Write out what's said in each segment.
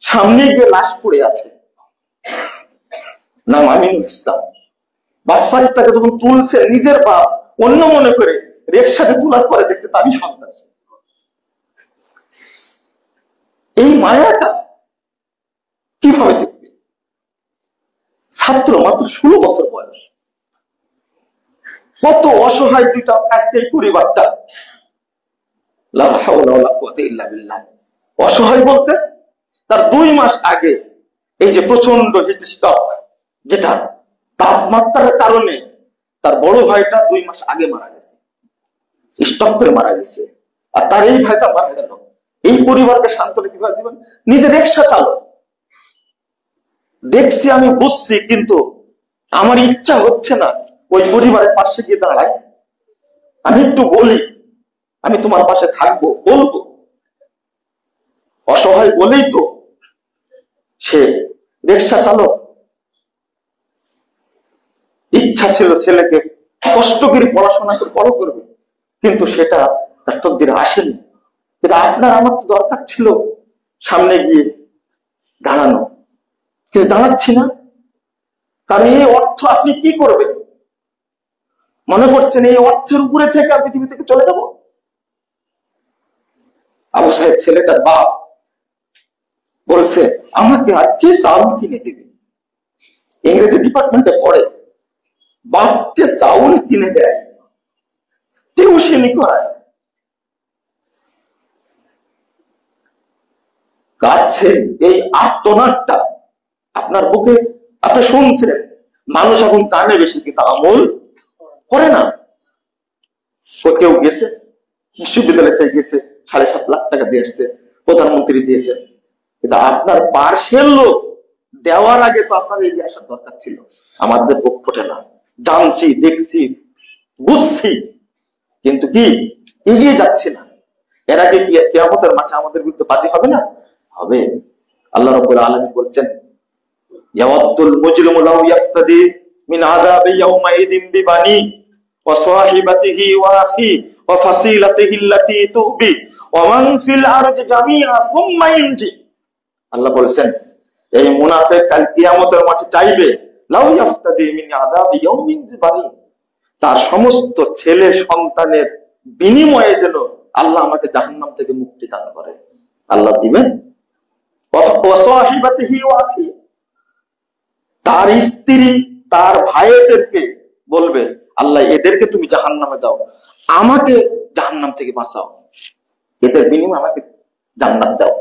সামনে গিয়ে লাশ পড়ে আছে, নাম আমিনুল ইসলাম। বাচ্চাটাকে যখন তুলছে নিজের বাপ অন্য মনে করে, রিকশাতে তোলার পরে দেখছে তারই সন্তান। এই মায়াটা কিভাবে দেখবে? ছাত্র মাত্র 16 বছর বয়স, কত অসহায় দুইটা আজকে এই পরিবারটা। লা হাওলা ওয়ালা কুওয়াতা ইল্লা বিল্লাহ। অসহায় বলতে তার 2 মাস আগে এই যে প্রচন্ড হিট স্ট্রোক, যেটা তাপমাত্রার কারণে তার বড় ভাইটা 2 মাস আগে মারা গেছে, স্ট্রোক করে মারা গেছে, আর তার এই ভাইটা মারা গেল। এই পরিবারকে সান্ত্বনা কিভাবে দিবেন? নিজের রিকশা চালক দেখছি, আমি বুঝছি, কিন্তু আমার ইচ্ছা হচ্ছে না ওই পরিবারের পাশে গিয়ে দাঁড়াই। আমি একটু বলি, আমি তোমার পাশে থাকবো, বলবো। অসহায় বলেই তো সে রিকশা চালক। ইচ্ছা ছিল ছেলেকে কষ্ট করে পড়াশোনা করে বড় করবে, কিন্তু সেটা তার তকদিরে আসেনি। কিন্তু আপনার আমার তো দরকার ছিল সামনে গিয়ে দাঁড়ানো, কিন্তু দাঁড়াচ্ছি না। কারণ এই অর্থ আপনি কি করবেন? মনে করছেন এই অর্থের উপরে থেকে পৃথিবী থেকে চলে যাব? আবু সাহেব ছেলেটার বাপ বলছে, আমাকে আর কে চাউল কিনে দেবে? ইংরেজি ডিপার্টমেন্টে পড়ে, বাপকে চাউল কিনে দেয়, টিউশনি করায়। কাছে এই আর্তনাদটা আপনার বুকে আপনি শুনছিলেন। মানুষ এখন জানে বেশি, কিন্তু আমল করে না। কেউ গেছে বিশ্ববিদ্যালয় থেকে গেছে, 7.5 লাখ টাকা দিয়ে আসছে, প্রধানমন্ত্রী দিয়েছে, কিন্তু আপনার পার্শ্বের লোক দেওয়ার আগে তো আপনার এগিয়ে আসার দরকার ছিল। আমাদের বুক ফোটে না, জানছি, দেখছি, বুঝছি, কিন্তু কি এগিয়ে যাচ্ছে না। এর আগে কি কিয়ামতের মাঠে আমাদের বিরুদ্ধে বাদী হবে না? হবে। আল্লাহ রাব্বুল আলামিন বলছেন, ইয়াওয়াদুল মুজরিমু লাউ ইয়াফতাদি মিন আযাবি ইয়াউমাইযিন বিবানি ওয়া সাহিবাতিহি ওয়া আখি ওয়া ফাসিলাতিহি আল্লাতী তুবি ওয়া মান ফিল আরদি জামিআ সুম্মা ইনজি। আল্লাহ বলেছেন, এই মুনাফিক কাল কিয়ামতের মাঠে চাইবে, লাউ ইয়াফতাদি মিন আযাবি ইয়াউমিন বিবানি, তার সমস্ত ছেলে সন্তানের বিনিময়ে যেন আল্লাহ আমাকে জাহান্নাম থেকে মুক্তি দান করে। আল্লাহ দিবেন। তার স্ত্রী তার ভাইদেরকে বলবে, আল্লাহ এদেরকে তুমি জাহান্নামে দাও, আমাকে জাহান্নাম থেকে বাঁচাও, এদের বিনিময়ে আমাকে জান্নাত দাও।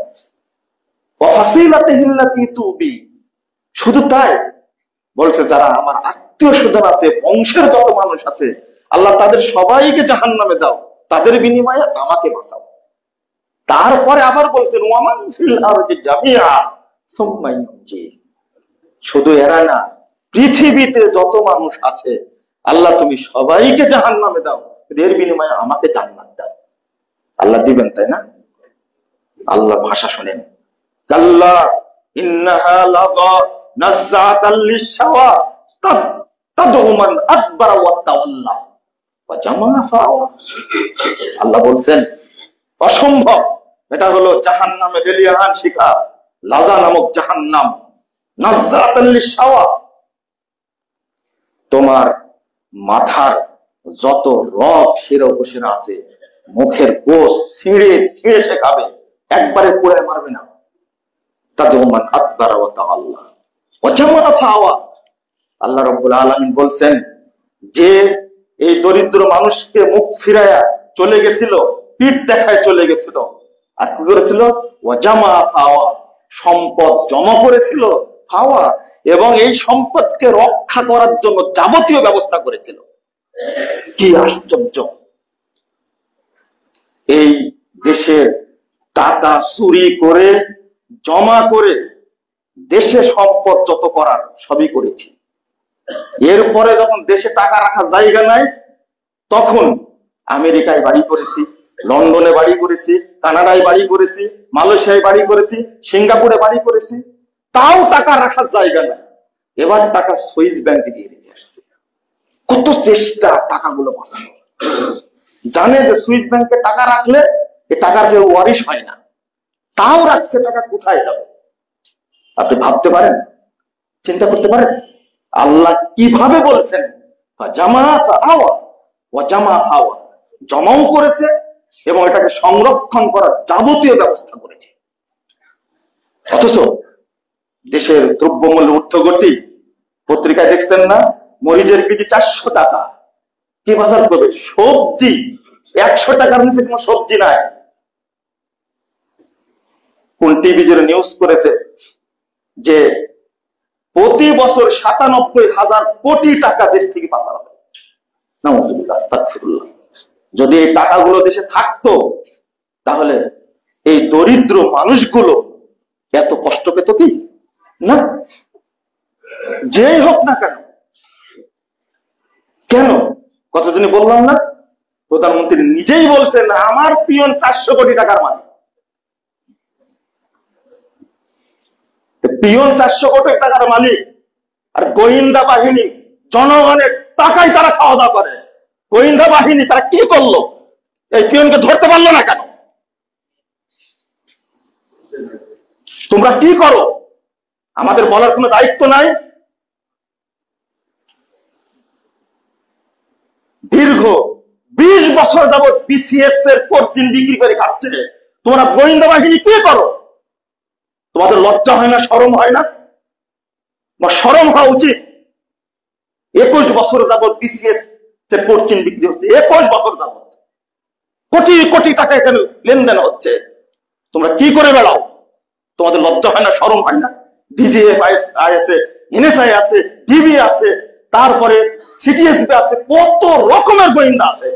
শুধু তাই বলছে, যারা আমার আত্মীয় স্বজন আছে, বংশের যত মানুষ আছে, আল্লাহ তাদের সবাইকে জাহান্নামে দাও, তাদের বিনিময়ে আমাকে বাঁচাও। তারপরে আবার বলছেন, ওয়ামান ফিল আরদি জামিআ সুম্মা ইনজি। শুধু এরা না, পৃথিবীতে যত মানুষ আছে, আল্লাহ তুমি সবাইকে জাহান্নামে দাও, এর বিনিময়ে আমাকে জান্নাত দাও। আল্লাহ দিবেন, তাই না? আল্লাহ ভাষা শোনেন, কাল্লা ইন্নাহা লাযা নাযাতাল লিশাওয়া তাদউ মান আদবারা ওয়া তাওয়াল্লা ওয়া জামা ফাওয়া। আল্লাহ বলছেন, অসম্ভব। এটা হলো জাহান্নামে রেলিয়ান শিখা, লাজা নামক জাহান্নাম, নাযাতাল লিশাওয়া। তোমার মাথার যত রগ শিরা উপশিরা আছে, মুখের গোশ ছিঁড়ে ছিঁড়ে সে খাবে, একবারে পুড়ে মারবে না। তাদউ মান আদবারা ওয়া তাওয়াল্লা ওয়া জামা ফাওয়া। আল্লাহ রাব্বুল আলামিন বলছেন, যে এই দরিদ্র মানুষকে মুখ ফিরায়া চলে গেছিল, পিঠ দেখায় চলে গেছিল, আর কি করেছিল? ওয়া জামা ফাওয়া, সম্পদ জমা করেছিল, ফাওয়া, এবং এই সম্পদকে রক্ষা করার জন্য যাবতীয় ব্যবস্থা করেছিল। কি আশ্চর্য! এই দেশের টাকা চুরি করে জমা করে দেশে সম্পদ যত করার সবই করেছি। এরপরে যখন দেশে টাকা রাখার জায়গা নাই, তখন আমেরিকায় বাড়ি করেছি, লন্ডনে বাড়ি করেছি, কানাডায় বাড়ি করেছি, মালয়েশিয়ায় বাড়ি করেছি, সিঙ্গাপুরে বাড়ি করেছি, তাও টাকা রাখার জায়গা নাই। এবার টাকা সুইস ব্যাংকে দিয়ে রেখে আসছে। কত চেষ্টা টাকাগুলো বাঁচানো। জানে যে সুইস ব্যাংকে টাকা রাখলে এ টাকার কেউ ওয়ারিশ হয় না, তাও রাখছে। টাকা কোথায় যাবে? আপনি ভাবতে পারেন, চিন্তা করতে পারেন আল্লাহ কিভাবে বলছেন জমাও করেছে এবং এটাকে সংরক্ষণ করার যাবতীয় ব্যবস্থা করেছে। অথচ দেশের দ্রব্যমূল্য ঊর্ধ্বগতি, পত্রিকায় দেখছেন না, মরিচের কেজি 400 টাকা। কি বাজার করবে? সবজি 100 টাকার নিচে কোনো সবজি নাই। কোন টিভি যে নিউজ করেছে যে প্রতি বছর 97,000 কোটি টাকা দেশ থেকে পাচার হবে। যদি এই টাকাগুলো দেশে থাকতো তাহলে এই দরিদ্র মানুষগুলো এত কষ্ট পেত কি না? যেই হোক না কেন, কেন কতদিনই বললাম না, প্রধানমন্ত্রী নিজেই বলছেন আমার পিয়ন 400 কোটি টাকার মালিক। পিয়ন 400 কোটি টাকার মালিক, আর গোয়েন্দা বাহিনী জনগণের টাকায় তারা খাওয়া দাওয়া করে। গোয়েন্দা বাহিনী তারা কি করলো? এই পিয়নকে ধরতে পারলো না কেন? তোমরা কি করো? আমাদের বলার কোনো দায়িত্ব নাই? দীর্ঘ 20 বছর যাবৎ বিসিএস এর কোচিং বিক্রি করে খাচ্ছে। তোমরা গোয়েন্দা বাহিনী কি করো? তোমাদের লজ্জা হয় না, শরম হয় না? বা শরম হওয়া উচিত। 21 বছর যাবৎ বিসিএস এর কোচিং বিক্রি হচ্ছে, 21 বছর যাবৎ কোটি কোটি টাকা এখানে লেনদেন হচ্ছে। তোমরা কি করে বেড়াও? তোমাদের লজ্জা হয় না, শরম হয় না? ডিজিএফআইএস আছে, এনএসআই আছে, ডিবি আছে, তারপরে সিটিএসবি আছে, কত রকমের গোয়েন্দা আছে।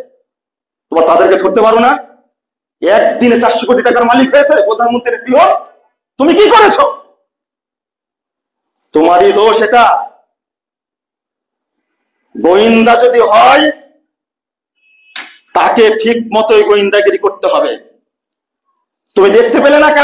তোমরা তাদেরকে ধরতে পারো না? একদিনে 400 কোটি টাকার মালিক হয়েছে প্রধানমন্ত্রীর পিয়ন। তুমি কি করেছো? তোমারই দোষ এটা। গোয়েন্দা যদি হয় তাকে ঠিক মতোই গোয়েন্দাগিরি করতে হবে। তুমি দেখতে পেলে না কেন?